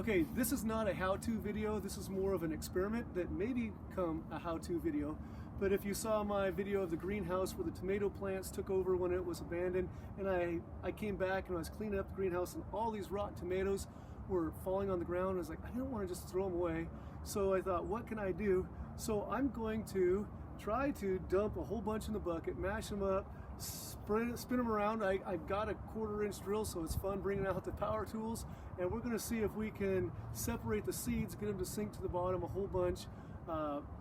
Okay, this is not a how-to video. This is more of an experiment that may become a how-to video. But if you saw my video of the greenhouse where the tomato plants took over when it was abandoned, and I came back and I was cleaning up the greenhouse and all these rotten tomatoes were falling on the ground. I was like, I didn't want to just throw them away. So I thought, what can I do? So I'm going to try to dump a whole bunch in the bucket, mash them up, spin them around. I've got a 1/4-inch drill, so it's fun bringing out the power tools, and we're going to see if we can separate the seeds, get them to sink to the bottom a whole bunch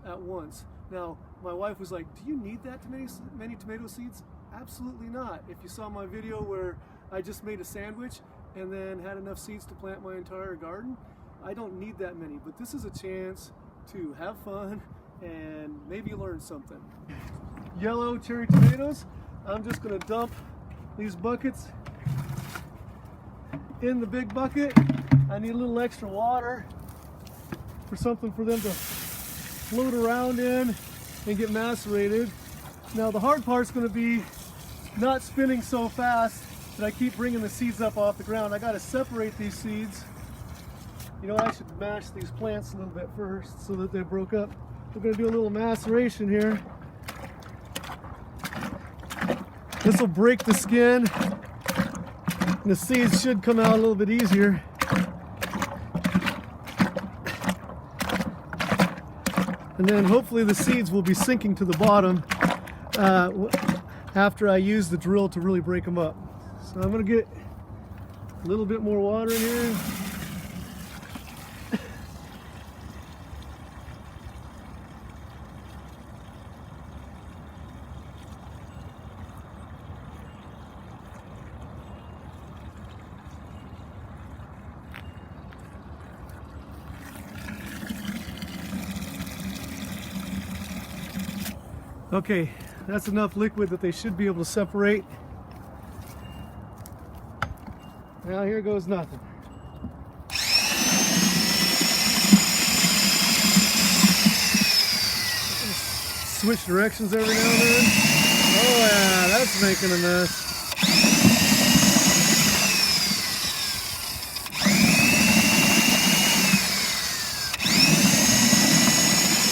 at once. Now, my wife was like, do you need that many tomato seeds? Absolutely not. If you saw my video where I just made a sandwich and then had enough seeds to plant my entire garden, I don't need that many, but this is a chance to have fun and maybe learn something. Yellow cherry tomatoes. I'm just going to dump these buckets in the big bucket. I need a little extra water for something for them to float around in and get macerated. Now the hard part's going to be not spinning so fast that I keep bringing the seeds up off the ground. I got to separate these seeds. You know, I should mash these plants a little bit first so that they broke up. We're going to do a little maceration here. This will break the skin, and the seeds should come out a little bit easier. And then hopefully the seeds will be sinking to the bottom after I use the drill to really break them up. So I'm going to get a little bit more water in here. Okay, that's enough liquid that they should be able to separate. Now here goes nothing. Switch directions every now and then. Oh yeah, that's making a mess.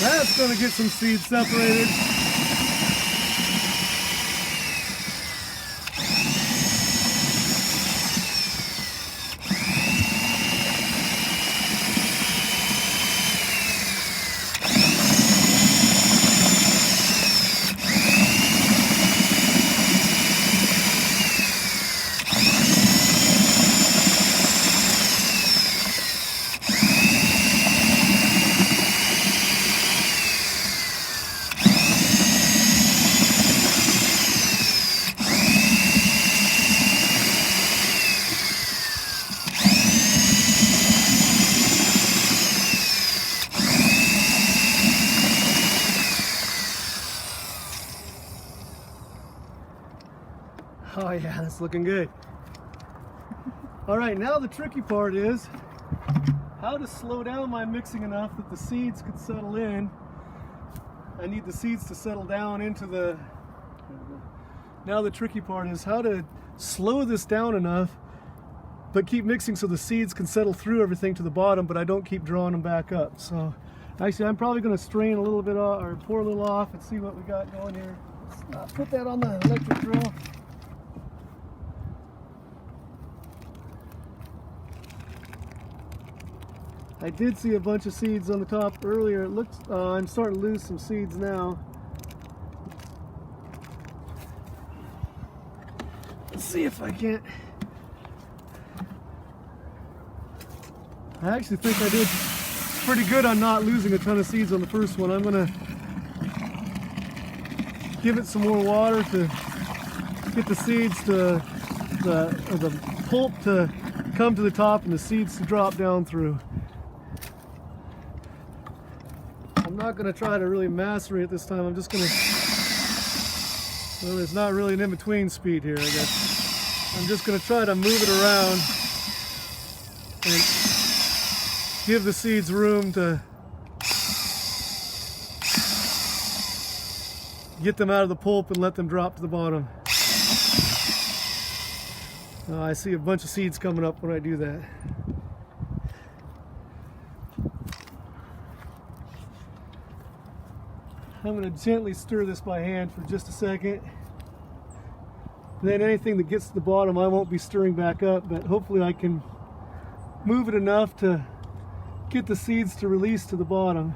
That's going to get some seeds separated. Oh yeah, that's looking good. All right, now the tricky part is how to slow down my mixing enough that the seeds could settle in. I need the seeds to settle down into the... Now the tricky part is how to slow this down enough but keep mixing so the seeds can settle through everything to the bottom, but I don't keep drawing them back up. So actually I'm probably going to strain a little bit off, or pour a little off, and see what we got going here. Let's put that on the electric drill. I did see a bunch of seeds on the top earlier. It looks, I'm starting to lose some seeds now. Let's see if I can't. I actually think I did pretty good on not losing a ton of seeds on the first one. I'm gonna give it some more water to get the seeds to the pulp to come to the top and the seeds to drop down through. I'm not going to try to really macerate this time. I'm just going to, well, there's not really an in-between speed here, I guess. I'm just going to try to move it around and give the seeds room to get them out of the pulp and let them drop to the bottom. I see a bunch of seeds coming up when I do that. I'm going to gently stir this by hand for just a second. Then anything that gets to the bottom I won't be stirring back up, but hopefully I can move it enough to get the seeds to release to the bottom.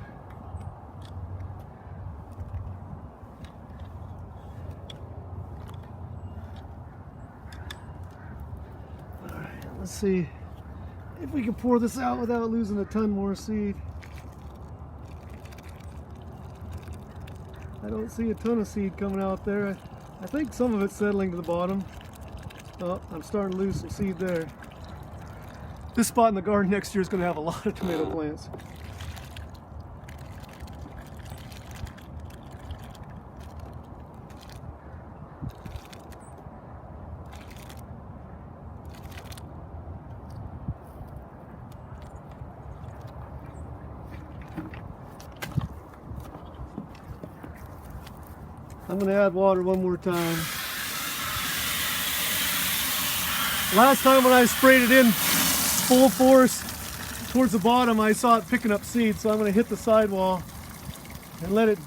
Alright, let's see if we can pour this out without losing a ton more seed. I don't see a ton of seed coming out there. I think some of it's settling to the bottom. Oh, I'm starting to lose some seed there. This spot in the garden next year is going to have a lot of tomato plants. I'm going to add water one more time. Last time when I sprayed it in full force towards the bottom, I saw it picking up seeds, so I'm going to hit the sidewall and let it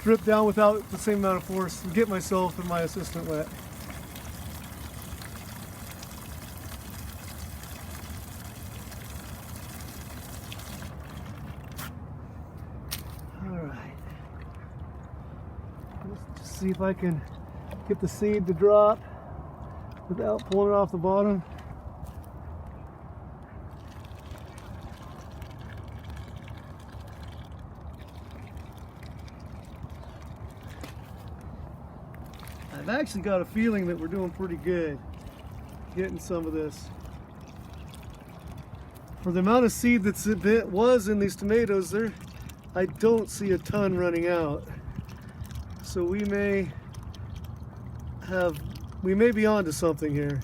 drip down without the same amount of force and get myself and my assistant wet. Let's see if I can get the seed to drop without pulling it off the bottom. I've actually got a feeling that we're doing pretty good getting some of this. For the amount of seed that was in these tomatoes, I don't see a ton running out. So we may be onto something here.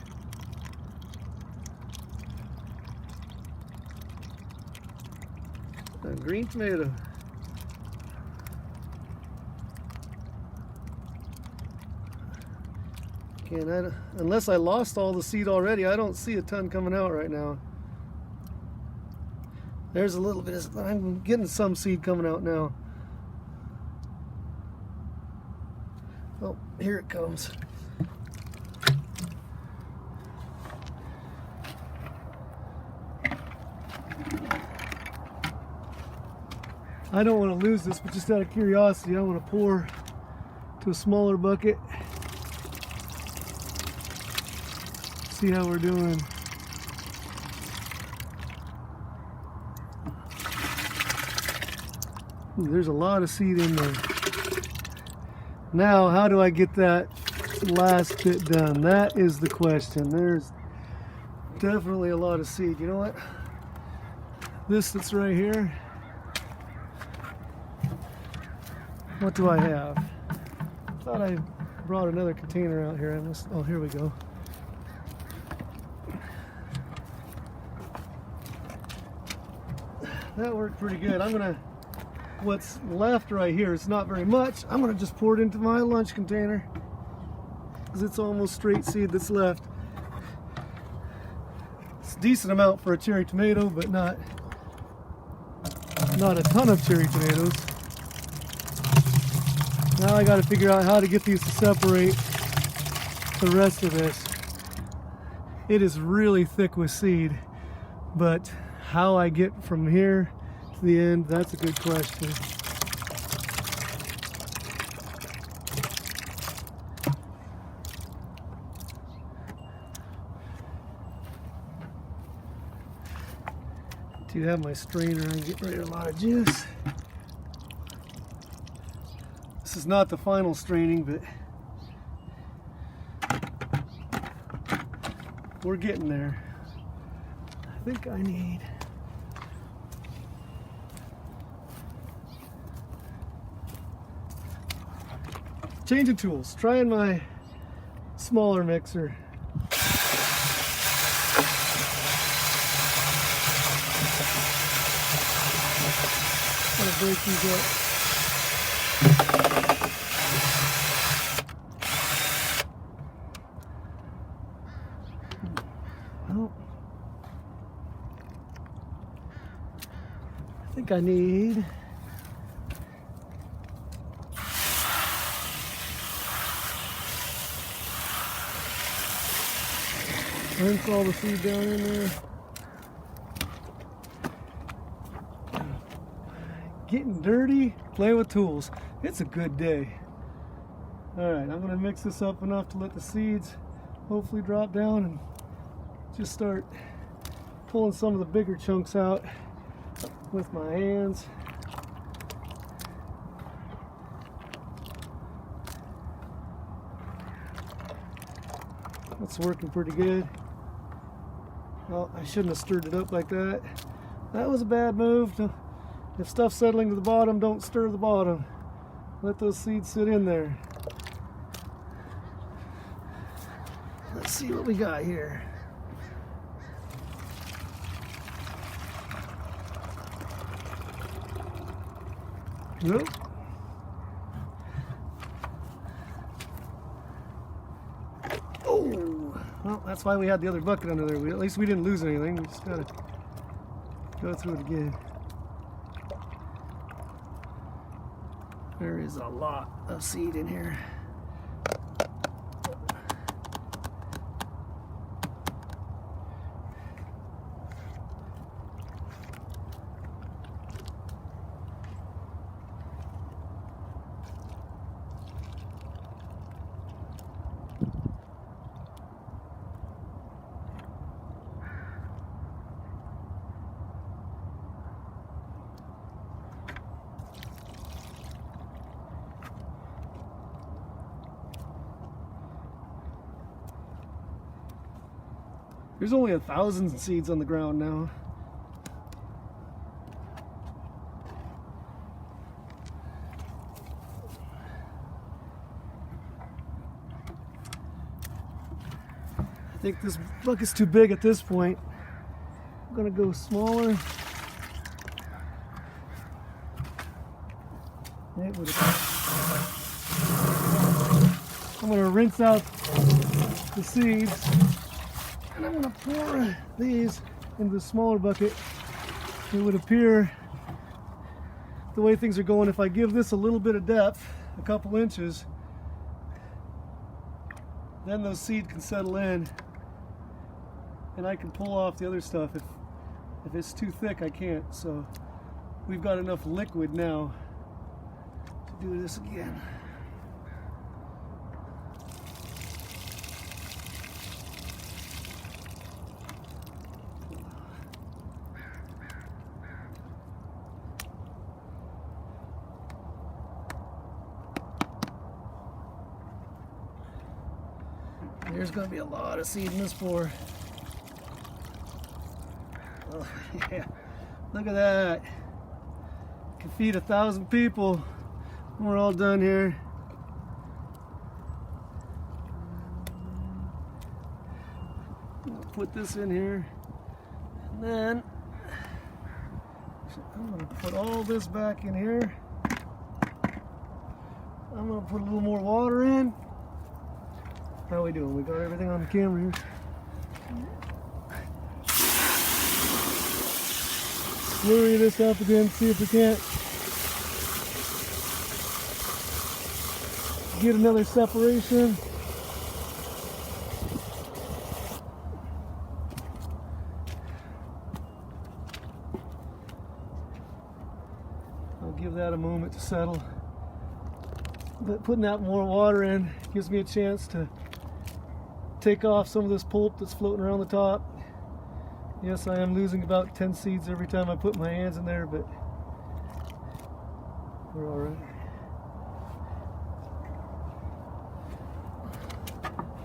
A green tomato. Again, unless I lost all the seed already, I don't see a ton coming out right now. There's a little bit. I'm getting some seed coming out now. Oh, here it comes. I don't want to lose this, but just out of curiosity, I want to pour to a smaller bucket. See how we're doing. Ooh, there's a lot of seed in there. Now, how do I get that last bit done? That is the question. There's definitely a lot of seed. You know what? This that's right here. What do I have? I thought I brought another container out here. Oh, here we go. That worked pretty good. What's left right here, it's not very much. I'm gonna just pour it into my lunch container because it's almost straight seed that's left. It's a decent amount for a cherry tomato, but not a ton of cherry tomatoes. Now I got to figure out how to get these to separate the rest of this. It is really thick with seed, but how I get from here to the end, that's a good question. Do have my strainer and get rid of a lot of juice. This is not the final straining, but we're getting there. I think I need changing tools, trying my smaller mixer. I'm gonna break these up. Well, I think I need Rinse all the seed down in there. Getting dirty, playing with tools. It's a good day. Alright, I'm going to mix this up enough to let the seeds hopefully drop down and just start pulling some of the bigger chunks out with my hands. That's working pretty good. Well, I shouldn't have stirred it up like that. That was a bad move. If stuff's settling to the bottom, don't stir the bottom. Let those seeds sit in there. Let's see what we got here. Nope. Oh, well, that's why we had the other bucket under there. At least we didn't lose anything. We just gotta go through it again. There is a lot of seed in here. There's only 1,000 seeds on the ground now. I think this bucket's too big at this point. I'm gonna go smaller. I'm gonna rinse out the seeds. And I'm going to pour these into the smaller bucket. It would appear, the way things are going, if I give this a little bit of depth, a couple inches, then those seeds can settle in and I can pull off the other stuff. If it's too thick, I can't. So we've got enough liquid now to do this again. There's going to be a lot of seed in this pour. Oh, yeah. Look at that. Can feed 1,000 people. We're all done here. I'll put this in here. And then I'm going to put all this back in here. I'm going to put a little more water in. How are we doing? We got everything on the camera here. Slurry this up again, see if we can't get another separation. I'll give that a moment to settle. But putting that more water in gives me a chance to take off some of this pulp that's floating around the top. Yes, I am losing about 10 seeds every time I put my hands in there, but we're all right.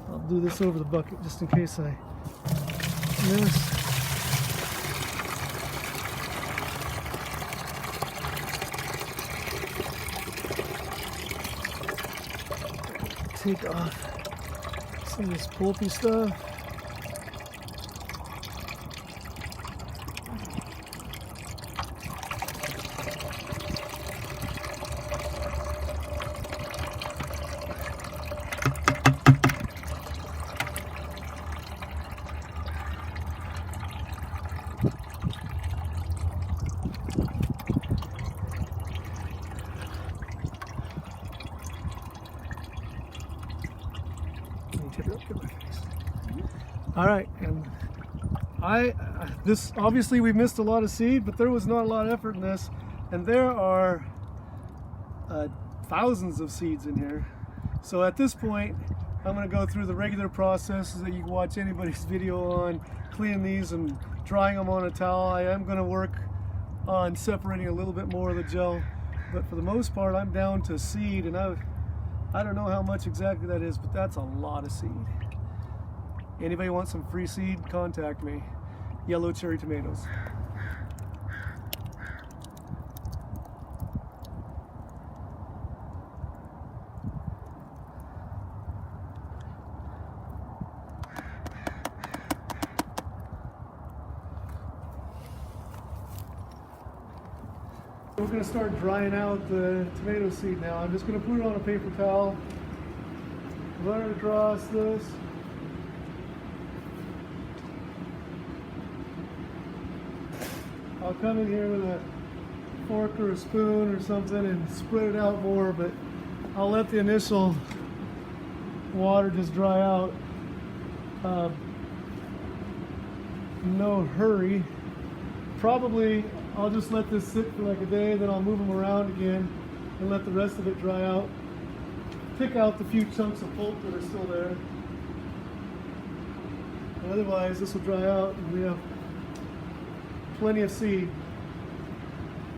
I'll do this over the bucket just in case I miss. Take off some of this pulpy stuff. All right, and this obviously we missed a lot of seed, but there was not a lot of effort in this, and there are thousands of seeds in here. So at this point, I'm going to go through the regular processes that you can watch anybody's video on, cleaning these and drying them on a towel. I am going to work on separating a little bit more of the gel, but for the most part, I'm down to seed, and I don't know how much exactly that is, but that's a lot of seed. Anybody want some free seed? Contact me. Yellow cherry tomatoes. We're going to start drying out the tomato seed now. I'm just going to put it on a paper towel, run it across this. I'll come in here with a fork or a spoon or something and spread it out more, but I'll let the initial water just dry out. No hurry. Probably I'll just let this sit for like a day, then I'll move them around again and let the rest of it dry out. Pick out the few chunks of pulp that are still there. And otherwise, this will dry out and we have plenty of seed.